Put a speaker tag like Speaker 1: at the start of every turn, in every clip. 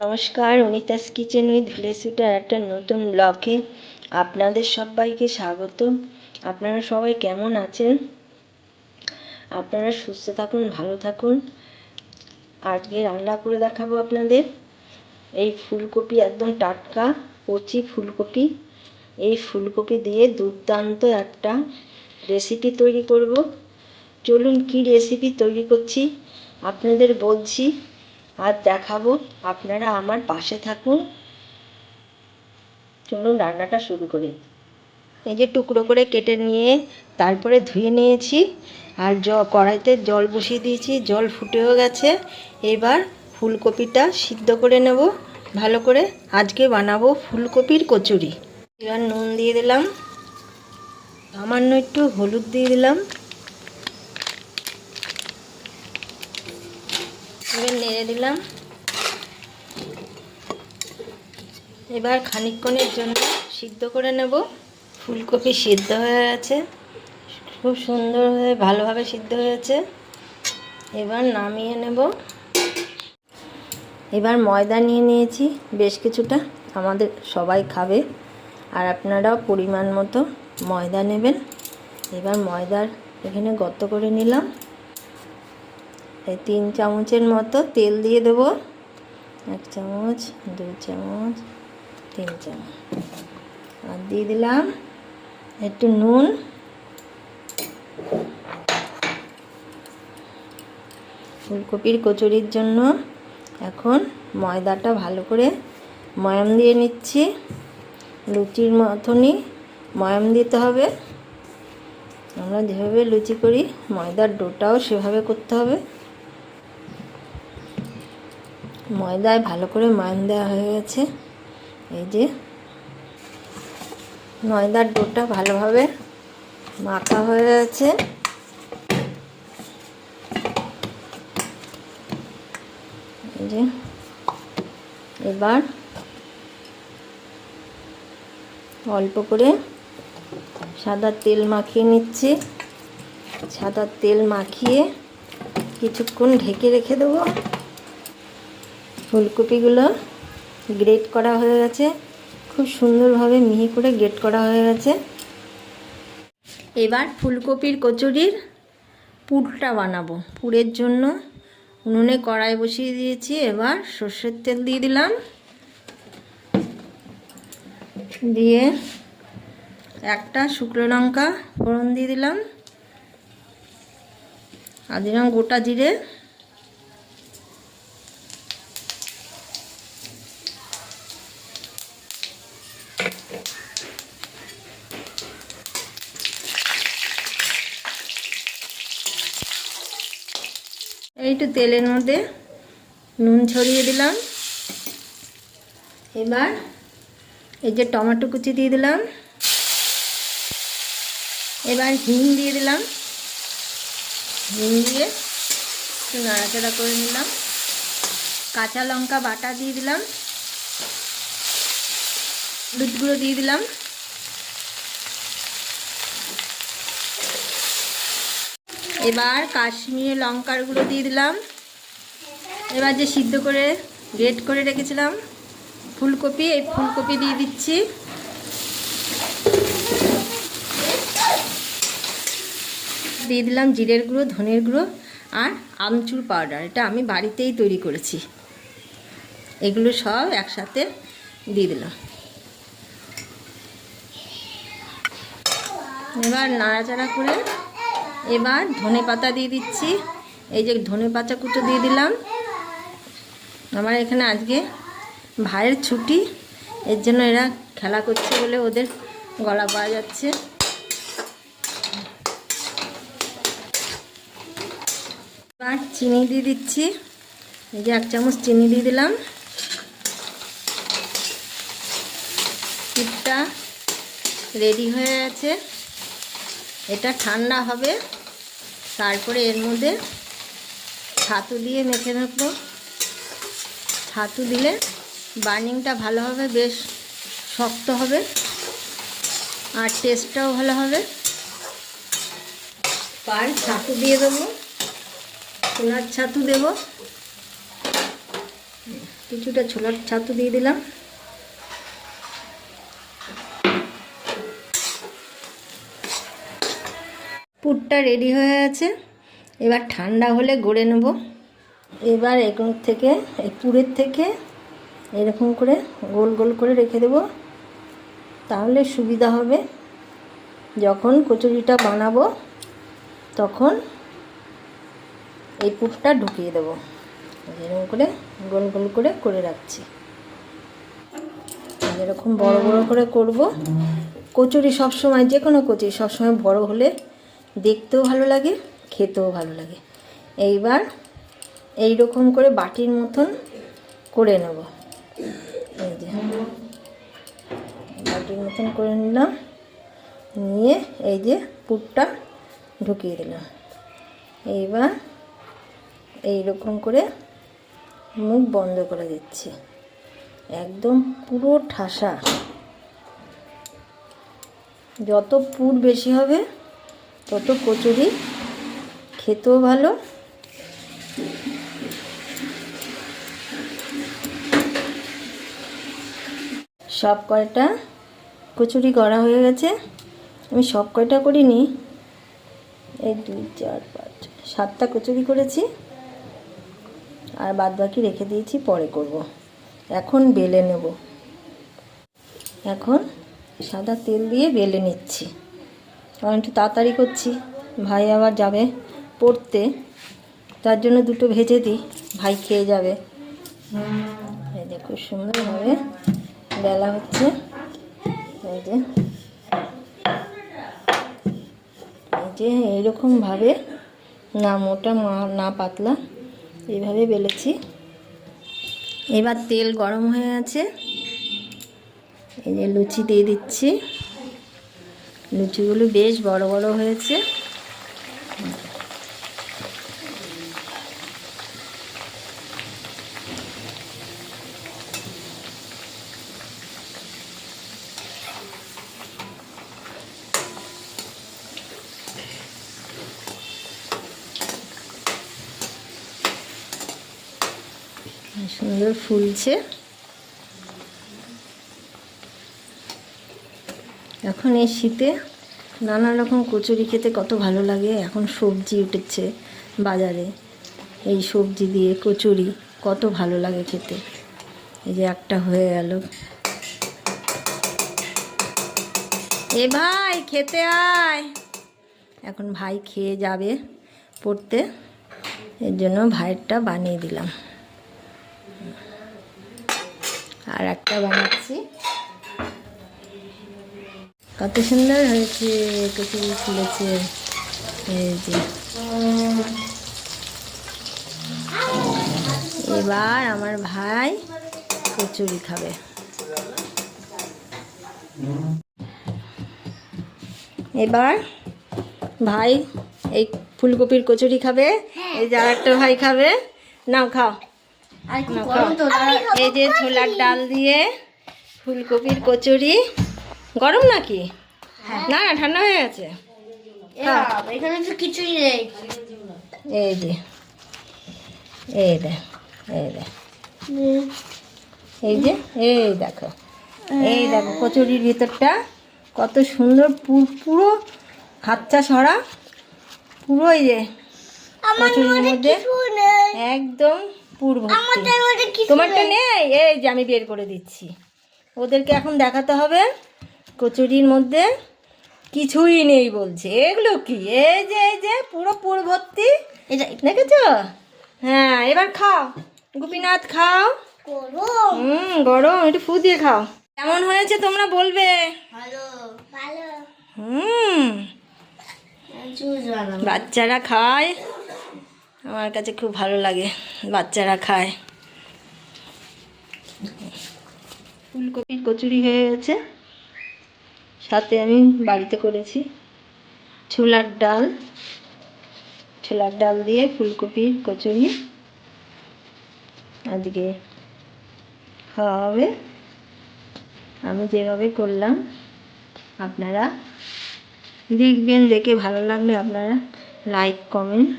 Speaker 1: নমস্কার, Anita's kitchen with ব্লেসিটার একটা নতুন ব্লগে আপনাদের সবাইকে স্বাগত। আপনারা সবাই কেমন আছেন? আপনারা সুস্থ থাকুন, ভালো থাকুন। আজকে রান্না করে দেখাবো আপনাদের এই ফুলকপি, একদম টাটকা কচি ফুলকপি। এই ফুলকপি দিয়ে দুর্দান্ত একটা রেসিপি তৈরি করব। চলুন কি রেসিপি তৈরি করছি আপনাদের বলছি আর দেখাবো, আপনারা আমার পাশে থাকুন। চলুন রান্নাটা শুরু করি। এই যে টুকরো করে কেটে নিয়ে তারপরে ধুয়ে নিয়েছি, আর কড়াইতে জল বসিয়ে দিয়েছি, জল ফুটেও গেছে। এবার ফুলকপিটা সিদ্ধ করে নেব ভালো করে। আজকে বানাবো ফুলকপির কচুরি। এবার নুন দিয়ে দিলাম, সামান্য একটু হলুদ দিয়ে দিলাম, এবার নেড়ে দিলাম। এবার খানিকক্ষণের জন্য সিদ্ধ করে নেব। ফুলকপি সিদ্ধ হয়ে গেছে, খুব সুন্দর হয়ে ভালোভাবে সিদ্ধ হয়েছে। এবার নামিয়ে নেব। এবার ময়দা নিয়ে নিয়েছি বেশ কিছুটা, আমাদের সবাই খাবে, আর আপনারাও পরিমাণ মতো ময়দা নেবেন। এবার ময়দার এখানে গর্ত করে নিলাম। এই 3 চামচের মতো তেল দিয়ে দেব। 1 চামচ, 2 চামচ, 3 চামচ, আর দিয়ে দিলাম একটু নুন। ফুলকপির কচুরির জন্য এখন ময়দাটা ভালো করে ময়াম দিয়ে নিচ্ছি। লুচির মতনই ময়াম দিতে হবে। আমরা যেভাবে লুচি করি ময়দার ডোটাও সেভাবে করতে হবে। ময়দায় ভালো করে ময়াম দেওয়া হয়ে গেছে। এই যে ময়দার ডোটা ভালোভাবে মাখা হয়ে গেছে। এই যে এবার অল্প করে সাদা তেল মাখিয়ে নিচ্ছি। সাদা তেল মাখিয়ে কিছুক্ষণ ঢেকে রেখে দেবো। ফুলকপিগুলো গ্রেট করা হয়ে গেছে, খুব সুন্দরভাবে মিহি করে গ্রেট করা হয়ে গেছে। এবার ফুলকপির কচুরির পুরটা বানাবো। পুরের জন্য উনুনে কড়াই বসিয়ে দিয়েছি। এবার সর্ষের তেল দিয়ে দিলাম, দিয়ে একটা শুকনো লঙ্কা ফোড়ন দিয়ে দিলাম, আর দিলাম গোটা জিরে। এইটু তেলের মধ্যে নুন ছড়িয়ে দিলাম। এবার এই যে টমেটো কুচি দিয়ে দিলাম। এবার হিং দিয়ে দিলাম। হিং দিয়ে একটু নাড়াচাড়া করে নিলাম। কাঁচা লঙ্কা বাটা দিয়ে দিলাম, হলুদ গুঁড়ো দিয়ে দিলাম। এবার কাশ্মীরি লঙ্কার গুঁড়ো দিয়ে দিলাম। এবার যে সিদ্ধ করে গ্রেট করে রেখেছিলাম ফুলকপি, এই ফুলকপি দিয়ে দিচ্ছি। দিয়ে দিলাম জিরের গুঁড়ো, ধনের গুঁড়ো আর আমচুর পাউডার। এটা আমি বাড়িতেই তৈরি করেছি। এগুলো সব একসাথে দিয়ে দিলাম। এবার নাড়াচাড়া করে এবার ধনে পাতা দিয়ে দিচ্ছি। এই যে ধনে পাতা কুচো দিয়ে দিলাম। আমার এখানে আজকে ভাইয়ের ছুটি, এর জন্য এরা খেলা করছে বলে ওদের গলা পাওয়া যাচ্ছে। এবার চিনি দিয়ে দিচ্ছি। এই যে 1 চামচ চিনি দিয়ে দিলাম। পুরটা রেডি হয়ে গেছে। এটা ঠান্ডা হবে, তারপরে এর মধ্যে ছাতু দিয়ে মেখে নেব। ছাতু দিলে বার্নিংটা ভালো হবে, বেশ শক্ত হবে, আর টেস্টটাও ভালো হবে। আর ছাতু দিয়ে দেবো, সোনার ছাতু দেবো। কিছুটা ছোলার ছাতু দিয়ে দিলাম। পুরটা রেডি হয়ে আছে, এবার ঠান্ডা হলে গড়ে নেব। এবার এগুলো থেকে, এই পুরের থেকে এরকম করে গোল গোল করে রেখে দেব, তাহলে সুবিধা হবে যখন কচুরিটা বানাবো তখন এই পুরটা ঢুকিয়ে দেবো। এরকম করে গোল গোল করে করে রাখছি। এরকম বড় বড় করে করব। কচুরি সবসময়, যে কোনো কচুরি সবসময় বড় হলে দেখতেও ভালো লাগে, খেতেও ভালো লাগে। এইবার এই রকম করে বাটির মতন করে নেব। এই যে বাটির মতন করে নিলাম, নিয়ে এই যে পুরটা ঢুকিয়ে দিলাম। এইবার এই রকম করে মুখ বন্ধ করে দিচ্ছি, একদম পুরো ঠাসা। যত পুর বেশি হবে তত কচুরি খেতেও ভালো। সব কয়টা কচুরি করা হয়ে গেছে। আমি সব কয়টা করিনি, এই 2 4 5 7টা কচুরি করেছি, আর বাদ বাকি রেখে দিয়েছি, পরে করব। এখন বেলে নেব। এখন সাদা তেল দিয়ে বেলে নিচ্ছি, কারণ একটু তাড়াতাড়ি করছি, ভাই আবার যাবে পড়তে, তার জন্য দুটো ভেজে দিই, ভাই খেয়ে যাবে। এই যে খুব সুন্দরভাবে বেলা হচ্ছে। এই যে এইরকমভাবে, না মোটা না পাতলা, এইভাবে বেলেছি। এবার তেল গরম হয়ে আছে, এই যে লুচি দিয়ে দিচ্ছি। লুচিগুলো বেশ বড় বড় হয়েছে। সুন্দর ফুলছে। এখন এই শীতে নানা রকম কচুরি খেতে কত ভালো লাগে। এখন সবজি উঠেছে বাজারে, এই সবজি দিয়ে কচুরি কত ভালো লাগে খেতে। এই যে একটা হয়ে গেল। এ ভাই খেতে আয়। এখন ভাই খেয়ে যাবে পড়তে, এর জন্য ভাইয়েরটা বানিয়ে দিলাম। আর একটা বানাচ্ছি। কত সুন্দর হয়েছে, কচুরি ফুলেছে। এই যে এবার আমার ভাই কচুরি খাবে। এবার ভাই এই ফুলকপির কচুরি খাবে, এই যে আরেকটা ভাই খাবে। নাও খাও। এই যে ছোলার ডাল দিয়ে ফুলকপির কচুরি। গরম নাকি? না না, ঠান্ডা হয়ে গেছে।
Speaker 2: এখানে তো কিছুই নেই।
Speaker 1: এই যে এই দে, এই দে, এই যে এই দেখো, এই দেখো কচুরির ভিতরটা কত সুন্দর, পুরো খাচ্চা সরা, পুরো এই যে কচুরির মধ্যে একদম পুর ভর্তি। তোমারটা নেই? এই যে আমি বের করে দিচ্ছি, ওদেরকে এখন দেখাতে হবে কচুরির মধ্যে কিছুই নেই বলছে। এগুলো কি? এই যে পুরো পুর ভর্তি, দেখেছো? হ্যাঁ, এবার খাও গোপীনাথ, খাও। গরম, একটু ফু দিয়ে খাও। কেমন হয়েছে তোমরা বলবে? বাচ্চারা খায়, আমার কাছে খুব ভালো লাগে বাচ্চারা খায়। ফুলকপির কচুরি হয়ে গেছে, সাথে আমি বাড়িতে করেছি ছোলার ডাল দিয়ে ফুলকপির কচুরি আজকে খাওয়া হবে। আমি যেভাবে করলাম আপনারা দেখবেন, দেখে ভালো লাগলে আপনারা লাইক কমেন্ট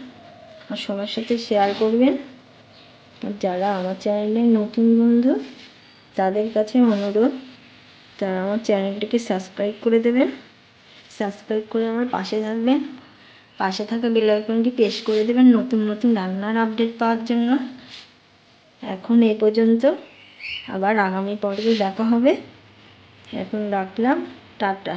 Speaker 1: আর সবার সাথে শেয়ার করবেন। আর যারা আমার চ্যানেলের নতুন বন্ধু তাদের কাছে অনুরোধ, তারা আমার চ্যানেলটিকে সাবস্ক্রাইব করে দেবেন। সাবস্ক্রাইব করে আমার পাশে থাকবেন, পাশে থাকা বেল আইকনটি প্রেস করে দেবেন নতুন নতুন রান্নার আপডেট পাওয়ার জন্য। এখন এই পর্যন্ত, আবার আগামী পর্বে দেখা হবে। এখন রাখলাম, টাটা।